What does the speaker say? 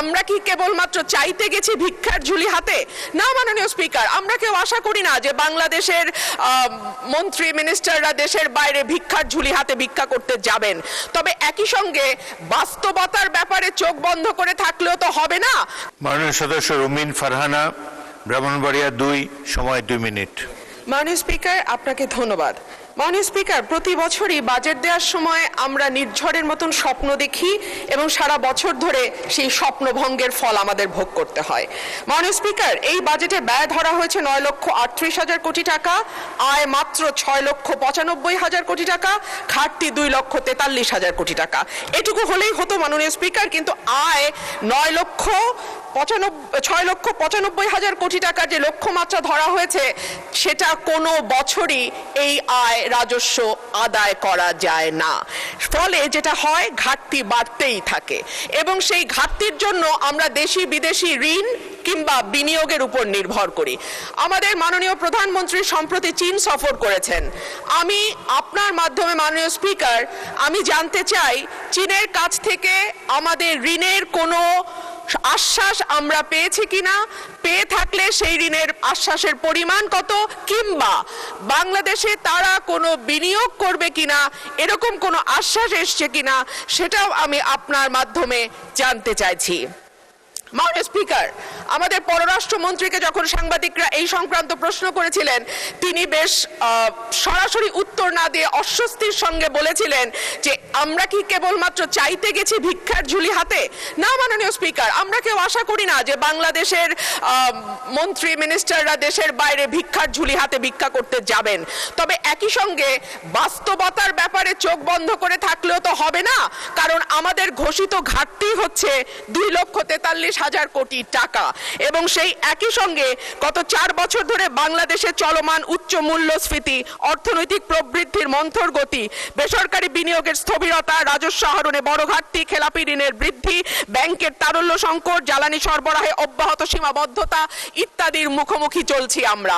আমরা কি কেবলমাত্র চাইতে গেছি ভিক্ষার ঝুলি হাতে? না মাননীয় স্পিকার, আমরা কেউ আশা করি না যে বাংলাদেশের মন্ত্রী মিনিস্টাররা দেশের বাইরে ভিক্ষার ঝুলি হাতে ভিক্ষা করতে যাবেন। তবে একই সঙ্গে বাস্তবতার ব্যাপারে চোখ বন্ধ করে থাকলেও তো হবে না। মাননীয় সদস্য রুমিন ফারহানা, ব্রাহ্মণবাড়িয়া 2, সময় 2 মিনিট। মাননীয় স্পিকার, আপনাকে ধন্যবাদ। মাননীয় স্পিকার, প্রতি বছরই বাজেট দেওয়ার সময় আমরা নির্ঝরের মতন স্বপ্ন দেখি এবং সারা বছর ধরে সেই স্বপ্নভঙ্গের ফল আমাদের ভোগ করতে হয়। মাননীয় স্পিকার, এই বাজেটে ব্যয় ধরা হয়েছে 9,38,000 কোটি টাকা, আয় মাত্র 6,95,000 কোটি টাকা, ঘাটতি 2,43,000 কোটি টাকা। এটুকু হলেই হতো মাননীয় স্পিকার, কিন্তু আয় 6,95,000 কোটি টাকার যে লক্ষ্যমাত্রা ধরা হয়েছে সেটা কোনো বছরই এই আয় রাজস্ব আদায় করা যায় না। ফলে যেটা হয়, ঘাটতি বাড়তেই থাকে এবং সেই ঘাটতির জন্য আমরা দেশি বিদেশি ঋণ কিংবা বিনিয়োগের উপর নির্ভর করি। আমাদের মাননীয় প্রধানমন্ত্রী সম্প্রতি চীন সফর করেছেন। আমি আপনার মাধ্যমে মাননীয় স্পিকার, আমি জানতে চাই চীনের কাছ থেকে আমাদের ঋণের কোনো আশ্বাস আমরা পেয়েছি কিনা, পেয়ে থাকলে সেই ঋণের আশ্বাসের পরিমাণ কত, কিংবা বাংলাদেশে তারা কোনো বিনিয়োগ করবে কিনা এরকম কোনো আশ্বাস এসছে কিনা সেটাও আমি আপনার মাধ্যমে জানতে চাইছি। মাননীয় স্পিকার, আমাদের পররাষ্ট্রমন্ত্রীকে যখন সাংবাদিকরা এই সংক্রান্ত প্রশ্ন করেছিলেন, তিনি বেশ সরাসরি উত্তর না দিয়ে অস্বস্তির সঙ্গে বলেছিলেন যে আমরা কি কেবলমাত্র চাইতে গেছি ভিক্ষার ঝুলি হাতে? না মাননীয় স্পিকার, আমরা কেউ আশা করি না যে বাংলাদেশের মন্ত্রী মিনিস্টাররা দেশের বাইরে ভিক্ষার ঝুলি হাতে ভিক্ষা করতে যাবেন। তবে একই সঙ্গে বাস্তবতার ব্যাপারে চোখ বন্ধ করে থাকলেও তো হবে না, কারণ আমাদের ঘোষিত ঘাটতি হচ্ছে 2,43,000 কোটি টাকা এবং সেই একই সঙ্গে গত 4 বছর ধরে বাংলাদেশে চলমান উচ্চ মূল্যস্ফীতি, অর্থনৈতিক প্রবৃদ্ধির মন্থর গতি, বেসরকারি বিনিয়োগের স্থবিরতা, রাজস্ব আহরণে বড় ঘাটতি, খেলাপি ঋণের বৃদ্ধি, ব্যাংকের তারল্য সংকট, জ্বালানি সরবরাহে অব্যাহত সীমাবদ্ধতা ইত্যাদির মুখোমুখি চলছি আমরা।